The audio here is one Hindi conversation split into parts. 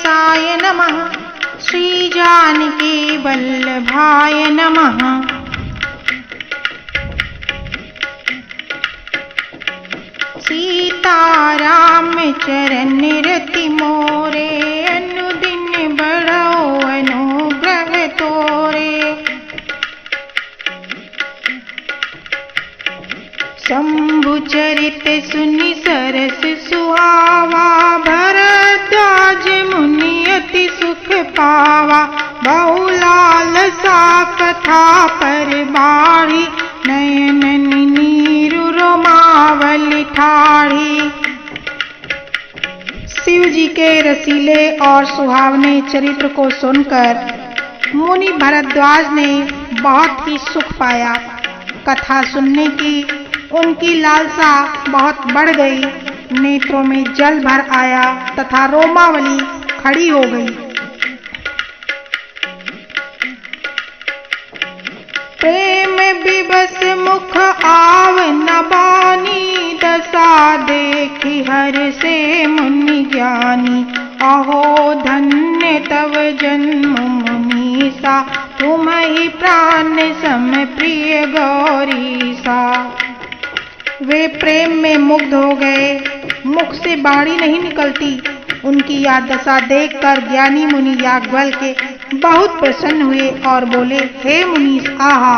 गणेशाय नमः। श्री जानकी वल्लभाय नमः। सीताराम चरण रति मोरे, अनुदिन बढ़ो अनुग्रह तोरे। शंभु चरित सुनि सरस सुहावा, भरद्वाज मुनि अति सुख पावा। बहु लालसा कथा पर बाढ़ी, नयन नीरु रोमावली ठाढ़ी। शिव जी के रसीले और सुहावने चरित्र को सुनकर मुनि भरद्वाज ने बहुत ही सुख पाया। कथा सुनने की उनकी लालसा बहुत बढ़ गई, नेत्रों में जल भर आया तथा रोमावली खड़ी हो गई। प्रेम विवश मुख आव न बानी, दशा देखी हर से मुनि ज्ञानी। अहो धन्य तव जन्म मुनीसा, तुम्हि प्राण सम प्रिय गौरीसा। वे प्रेम में मुग्ध हो गए, मुख से बाणी नहीं निकलती। उनकी यह दशा देखकर ज्ञानी मुनि याज्ञवल्क्य बहुत प्रसन्न हुए और बोले, हे मुनीश, आहा,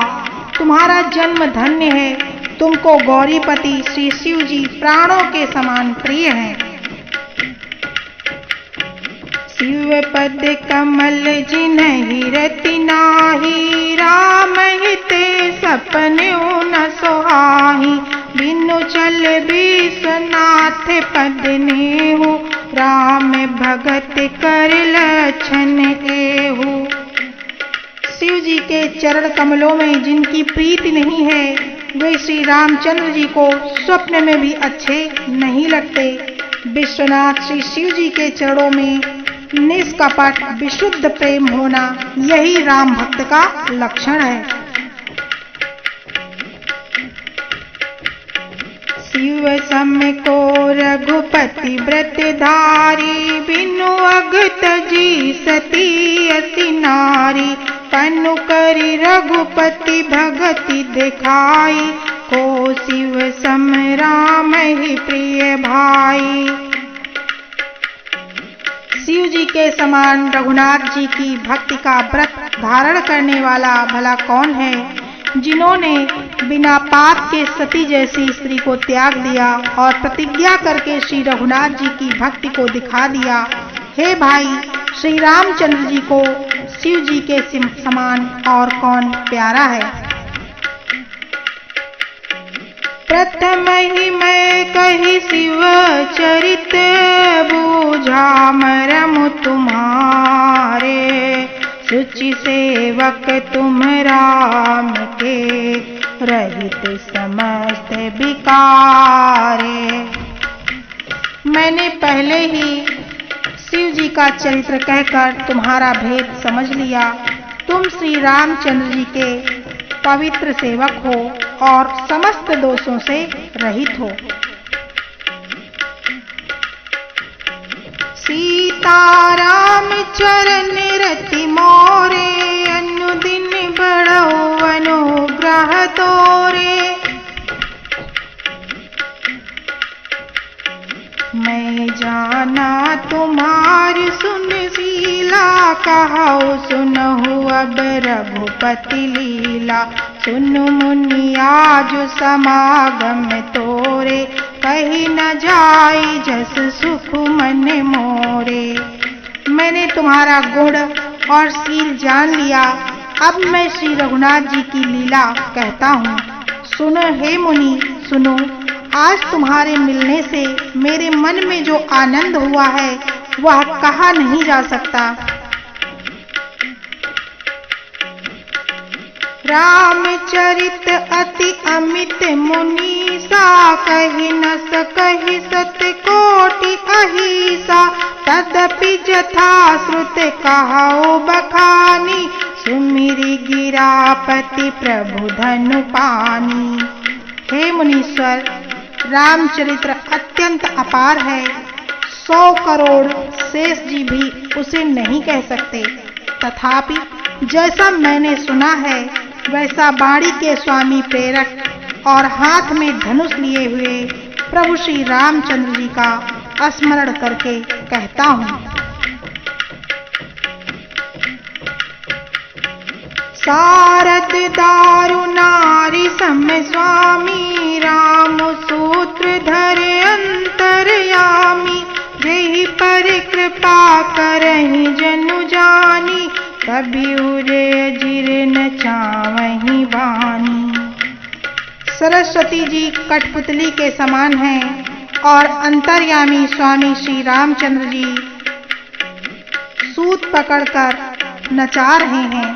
तुम्हारा जन्म धन्य है। तुमको गौरीपति श्री शिव जी प्राणों के समान प्रिय हैं। शिव पद कमल जिन्हि रति नाही, राम हिते सपने न सोहाही। बिनु चल विश्वनाथ पद नेहु, राम भगत कर लक्षण एहु। शिव जी के चरण कमलों में जिनकी प्रीति नहीं है, वे श्री रामचंद्र जी को स्वप्न में भी अच्छे नहीं लगते। विश्वनाथ श्री शिव जी के चरणों में निष्कपट विशुद्ध प्रेम होना, यही राम भक्त का लक्षण है। शिव सम को रघुपति व्रत धारी, बिनु अगत जी सती अति नारी। तनु करि रघुपति भगति दिखाई, को शिव सम राम ही प्रिय भाई। शिव जी के समान रघुनाथ जी की भक्ति का व्रत धारण करने वाला भला कौन है, जिन्होंने बिना पाप के सती जैसी स्त्री को त्याग दिया और प्रतिज्ञा करके श्री रघुनाथ जी की भक्ति को दिखा दिया। हे भाई, श्री रामचंद्र जी को शिव जी के समान और कौन प्यारा है। प्रथम ही मैं कही शिव चरित, बूझा मरम तुम्हारे। सुचि सेवक तुम राम के, रहित समस्त विकारे। मैंने पहले ही शिव जी का चरित्र कहकर तुम्हारा भेद समझ लिया। तुम श्री रामचंद्र जी के पवित्र सेवक हो और समस्त दोषों से रहित हो। सीताराम चरण रति मोरे, अनुदिन बढ़ो अनुग्रह तोरे। मैं जाना तुम्हारी सुनशीला, कहो सुनहु अब रघुपति लीला। सुनु मुनि आज समागम तोरे, कही न जाई जस सुख मन मोरे। मैंने तुम्हारा गुण और शील जान लिया, अब मैं श्री रघुनाथ जी की लीला कहता हूँ। सुनो हे मुनि, सुनो, आज तुम्हारे मिलने से मेरे मन में जो आनंद हुआ है वह कहा नहीं जा सकता। रामचरित अति अमित मुनीसा, कही न सकहि सत कोटि अहिसा। तदपि जथा श्रुत कहो बखानी, सुमिरि गिरापति प्रभु धनु पानी। हे मुनीश्वर, रामचरित्र अत्यंत अपार है, 100 करोड़ शेष जी भी उसे नहीं कह सकते। तथापि जैसा मैंने सुना है वैसा वाणी के स्वामी प्रेरक और हाथ में धनुष लिए हुए प्रभु श्री रामचंद्र जी का स्मरण करके कहता हूँ। सारथ दारु नारी सम स्वामी राम सूत्र धरे अंतरयामी जेहि पर कृपा करहि जनु जानी कभी उरे अजिर न चावहि बानी। सरस्वती जी कठपुतली के समान हैं और अंतर्यामी स्वामी श्री रामचंद्र जी सूत पकड़कर नचा रहे हैं।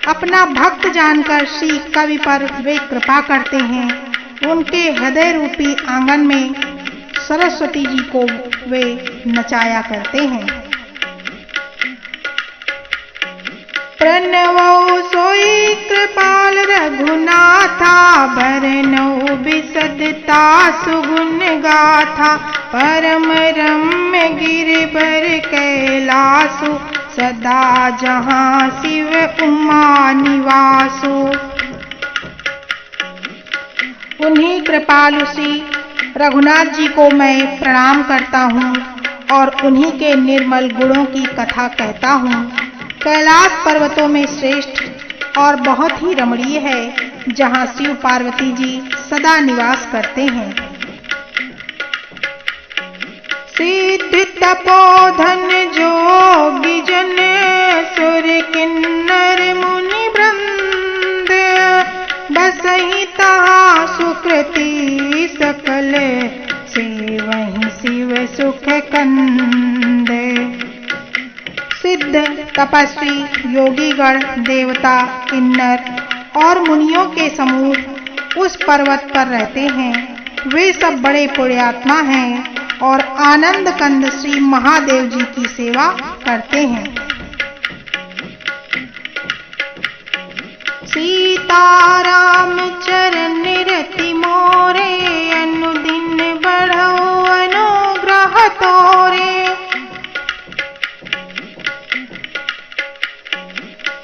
अपना भक्त जानकर श्री कवि पर वे कृपा करते हैं। उनके हृदय रूपी आंगन में सरस्वती जी को वे नचाया करते हैं। प्रणवो सोई कृपाल रघुनाथा भरनौ बिसदता सुगुण गाथा परम रम्य गिरिवर कैलासु सदा जहाँ शिव उमा निवासो। उन्हीं कृपालु श्री रघुनाथ जी को मैं प्रणाम करता हूँ और उन्हीं के निर्मल गुणों की कथा कहता हूँ। कैलाश पर्वतों में श्रेष्ठ और बहुत ही रमणीय है जहाँ शिव पार्वती जी सदा निवास करते हैं। सिद्ध तपोधन जोगी जन सुर किन्नर मुनि वृंद बसहि तहाँ सुकृति सकल सेवहि शिव सुख कंद। सिद्ध तपस्वी योगीगण देवता किन्नर और मुनियों के समूह उस पर्वत पर रहते हैं। वे सब बड़े पुण्यात्मा हैं और आनंद कंद श्री महादेव जी की सेवा करते हैं। सीताराम चरण रति मोरे अनुदिन बढ़ो अनुग्रह तोरे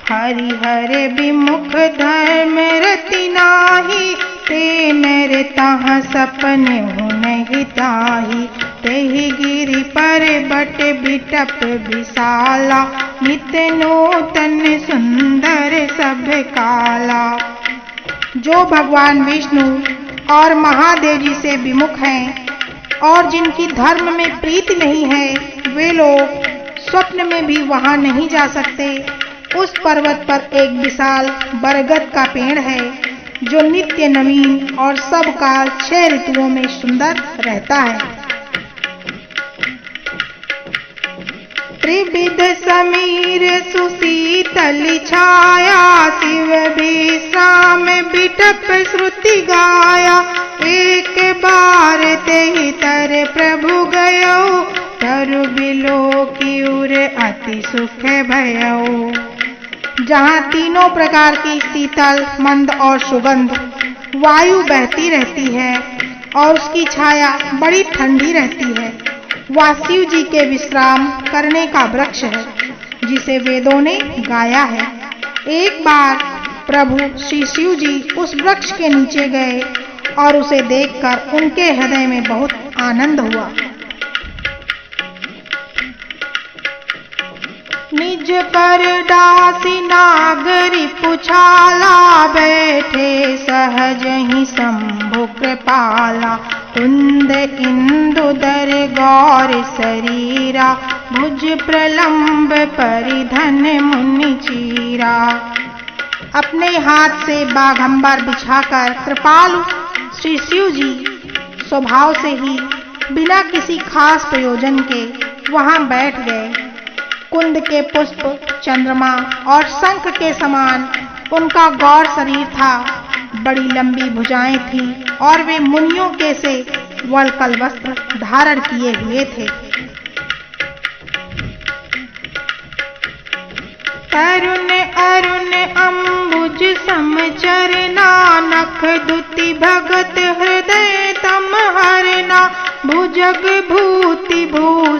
हरिहर विमुख धर्म रति नाही ते नर तहाँ सपन नहीं ताही तेहि गिरि पर बट बिटप विशाला नित्य नूतन सुंदर सब काला। जो भगवान विष्णु और महादेव जी से विमुख हैं और जिनकी धर्म में प्रीति नहीं है वे लोग स्वप्न में भी वहां नहीं जा सकते। उस पर्वत पर एक विशाल बरगद का पेड़ है जो नित्य नवीन और सब काल 6 ऋतुओं में सुंदर रहता है। त्रिविध समीर सुशीतल छाया शिव विश्राम बिटप श्रुति गाया एक बार तेहि तर प्रभु गयो तरु बिलो की उर अति सुख भयो। जहाँ तीनों प्रकार की शीतल मंद और सुगंध वायु बहती रहती है और उसकी छाया बड़ी ठंडी रहती है। वह शिव जी के विश्राम करने का वृक्ष है जिसे वेदों ने गाया है। एक बार प्रभु श्री शिव जी उस वृक्ष के नीचे गए और उसे देखकर उनके हृदय में बहुत आनंद हुआ। निज पर दासी नागरी पुछाला बैठे सहज ही शंभु कृपाला कुंद इंदु दर गौर शरीरा भुज प्रलंब परिधन मुनि चीरा। अपने हाथ से बाघंबर बिछाकर कृपालु श्री शिव जी स्वभाव से ही बिना किसी खास प्रयोजन के वहां बैठ गए। कुंद के पुष्प चंद्रमा और शंख के समान उनका गौर शरीर था। बड़ी लंबी भुजाएं थीं और वे मुनियों के से वलकल वस्त्र धारण किए हुए थे। तरुण अरुण अम्बुज समचरना नख दुति भगत हृदय तम हरना भुजग भूति भू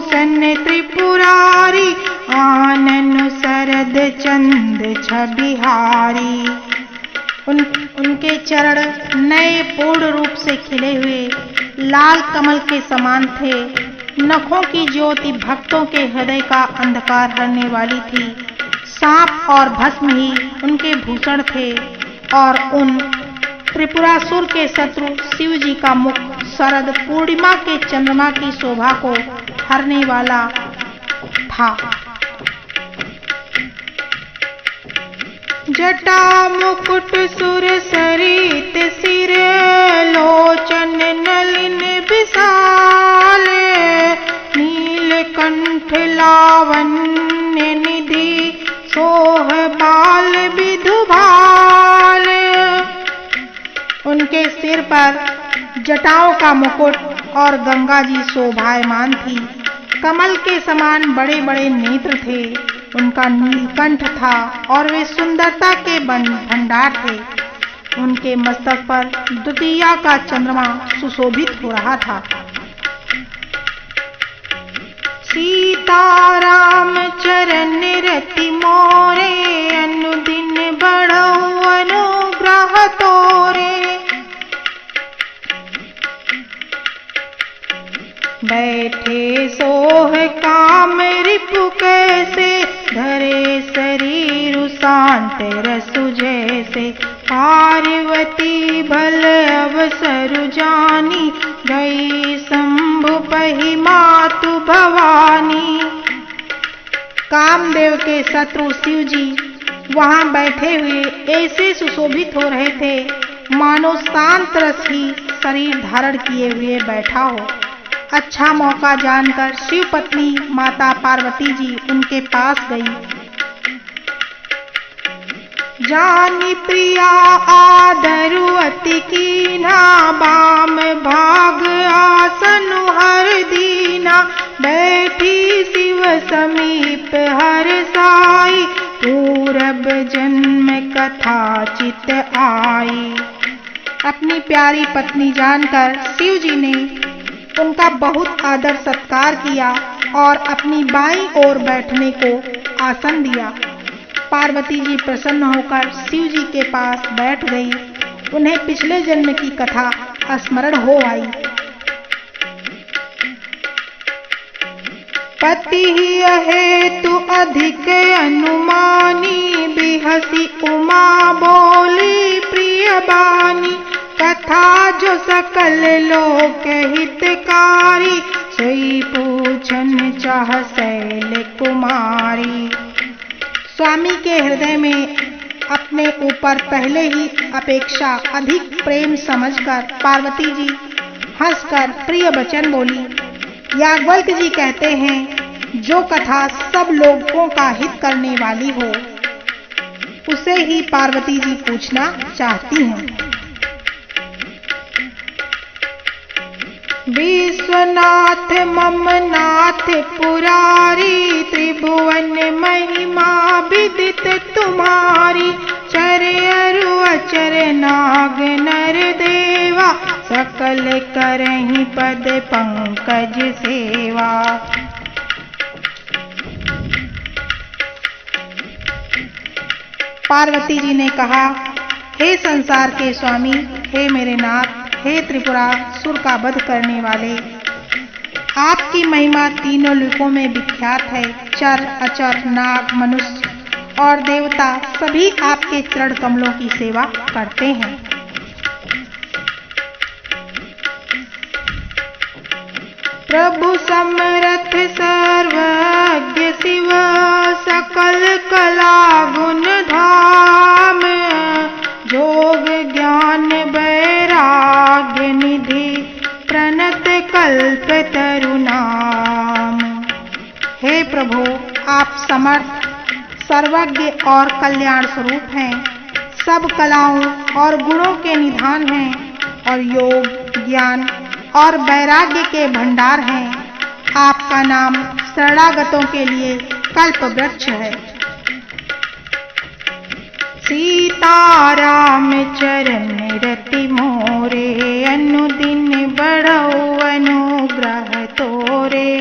बिहारी। उनके चरण नए पूर्ण रूप से खिले हुए लाल कमल के समान थे। नखों की ज्योति भक्तों के हृदय का अंधकार हरने वाली थी। सांप और भस्म ही उनके भूषण थे और उन त्रिपुरासुर के शत्रु शिव जी का मुख शरद पूर्णिमा के चंद्रमा की शोभा को हरने वाला था। जटा मुकुट सुर सरित सिर लोचन नलिन विशाल नीलकंठ लावण्य निधि सोह बाल विधुभाल। उनके सिर पर जटाओं का मुकुट और गंगा जी शोभायमान थी। कमल के समान बड़े बड़े नेत्र थे। उनका नीलकंठ था और वे सुंदरता के भंडार थे। उनके मस्तक पर द्वितीया का चंद्रमा सुशोभित हो रहा था। सीताराम चरण रति मोरे अनुदिन बढ़ऊ अनुग्रह तोरे। बैठे सोह काम रिपु कैसे धरे शरीर शांत रसु जैसे। पार्वती भल अवसर जानी गई शंभु पहि मातु भवानी। कामदेव के शत्रु शिव जी वहां बैठे हुए ऐसे सुशोभित हो रहे थे मानो शांत रस ही शरीर धारण किए हुए बैठा हो। अच्छा मौका जानकर शिव पत्नी माता पार्वती जी उनके पास गई। जानी प्रिया आदरु अति कीना बाम भाग आसन हर दीना। बैठी शिव समीप हर साई पूरब जन्म कथा चित आई। अपनी प्यारी पत्नी जानकर शिव जी ने उनका बहुत आदर सत्कार किया और अपनी बाईं ओर बैठने को आसन दिया। पार्वती जी प्रसन्न होकर शिव जी के पास बैठ गई। उन्हें पिछले जन्म की कथा स्मरण हो आई। पति हेतु अधिक अनुमानी बिहसी उमा बोली प्रिय बानी। कथा जो सकल लोक हितकारी सोई पूछन चाह शैल कुमारी। स्वामी के हृदय में अपने ऊपर पहले ही अपेक्षा अधिक प्रेम समझकर पार्वती जी हंसकर प्रिय वचन बोली। याज्ञवल्क्य जी कहते हैं जो कथा सब लोगों का हित करने वाली हो उसे ही पार्वती जी पूछना चाहती हैं। विश्वनाथ मम नाथ पुरारी त्रिभुवन महिमा विदित तुम्हारी। चरयरु अचर नाग नर देवा सकल करहि पद पंकज सेवा। पार्वती जी ने कहा, हे संसार के स्वामी, हे मेरे नाथ, हे त्रिपुरासुर का वध करने वाले, आपकी महिमा तीनों लोकों में विख्यात है। चर अचर नाग मनुष्य और देवता सभी आपके चरण कमलों की सेवा करते हैं। प्रभु समर्थ सर्वज्ञ शिव सकल कला गुण धाम। जोग ज्ञान वैराग्य निधि प्रणत कल्प तरुनाम। हे प्रभु, आप समर्थ सर्वज्ञ और कल्याण स्वरूप हैं। सब कलाओं और गुणों के निधान हैं और योग ज्ञान और वैराग्य के भंडार हैं। आपका नाम शरणागतों के लिए कल्प वृक्ष है। सीताराम चरण रति मोरे अनुदिन बढ़ऊ अनुग्रह तोरे।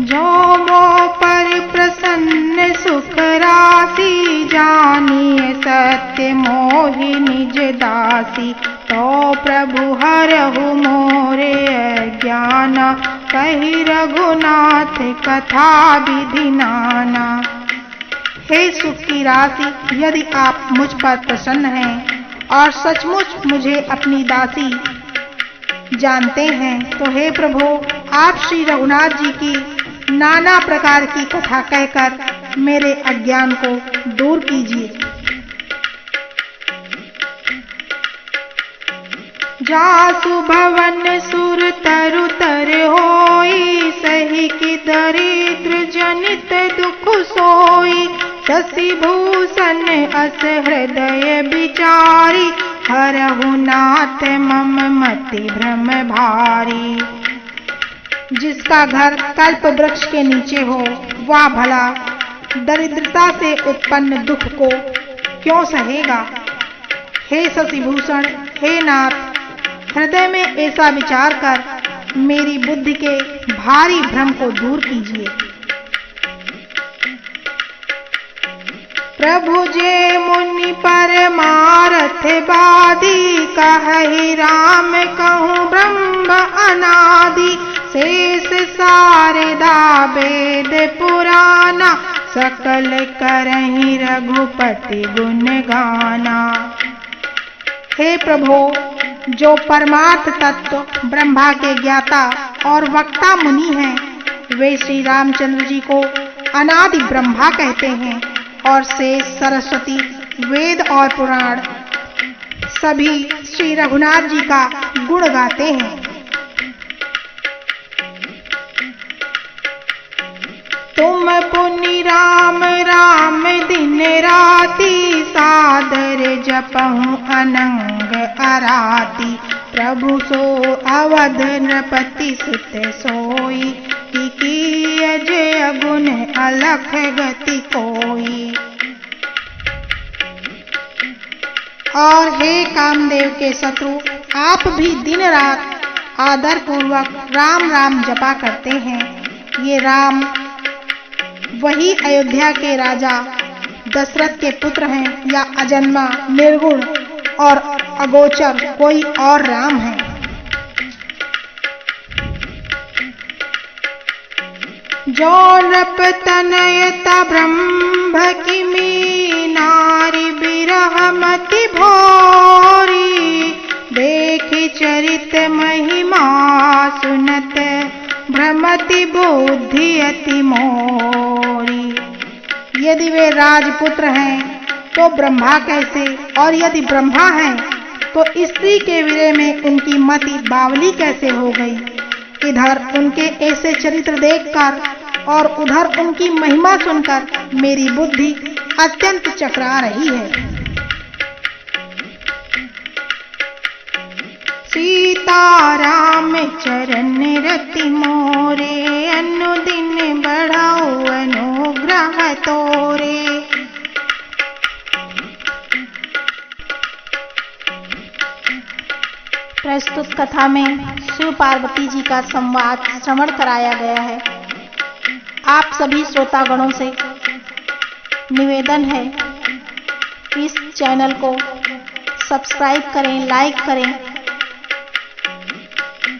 जो मो पर जानिए सत्य मोहि निज दासी, तो प्रभु हरहु मोरे अज्ञान, कहि रघुनाथ कथा विधि नाना। हे सुख की राशि, यदि आप मुझ पर प्रसन्न हैं और सचमुच मुझे अपनी दासी जानते हैं, तो हे प्रभु आप श्री रघुनाथ जी की नाना प्रकार की कथा कहकर मेरे अज्ञान को दूर कीजिए। जासु भवन सुर तरु तर होई, सही की दरिद्र जनित दुख सोई, शशि भूषण अस हृदय विचारी, हरहु नाथ मम मति भ्रम भारी। जिसका घर कल्प वृक्ष के नीचे हो, वह भला दरिद्रता से उत्पन्न दुख को क्यों सहेगा। हे शशि भूषण, हे नाथ, हृदय में ऐसा विचार कर मेरी बुद्धि के भारी भ्रम को दूर कीजिए। प्रभु जे मुनि परमारथ बादी, कहहि राम कहूँ ब्रह्म अनादि, शेष शारदा वेद पुराना, सकल करहि रघुपति गुण गाना। हे प्रभु, जो परमार्थ तत्व ब्रह्मा के ज्ञाता और वक्ता मुनि हैं, वे श्री रामचंद्र जी को अनादि ब्रह्मा कहते हैं और शेष सरस्वती वेद और पुराण सभी श्री रघुनाथ जी का गुण गाते हैं। तुम पुनि राम राम दिन राति, सादर जपहु अनंग अराती, प्रभु सो अवध नृपति सुत सोई, की अजय गुण अलख गति कोई। और हे कामदेव के शत्रु, आप भी दिन रात आदर पूर्वक राम राम जपा करते हैं। ये राम वही अयोध्या के राजा दशरथ के पुत्र हैं या अजन्मा, निर्गुण और अगोचर कोई और राम है। जो नृप तनयता ब्रह्म किमी, नारी बिरह मति भोरी, देख चरित महिमा सुनत, भ्रमति बुद्धि अति मोरी। यदि वे राजपुत्र हैं तो ब्रह्मा कैसे, और यदि ब्रह्मा हैं तो स्त्री के विरह में उनकी मति बावली कैसे हो गई। इधर उनके ऐसे चरित्र देखकर और उधर उनकी महिमा सुनकर मेरी बुद्धि अत्यंत चकरा रही है। सीताराम चरण रति मोरे, अनुदिन बढ़ाओ अनुग्रह तोरे। प्रस्तुत कथा में शिव पार्वती जी का संवाद श्रवण कराया गया है। आप सभी श्रोतागणों से निवेदन है कि इस चैनल को सब्सक्राइब करें, लाइक करें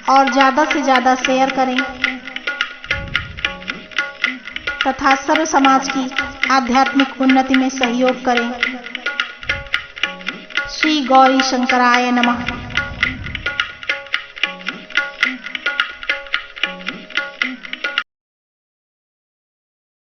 और ज़्यादा से ज़्यादा शेयर करें तथा सर्व समाज की आध्यात्मिक उन्नति में सहयोग करें। श्री गौरी शंकराय नमः।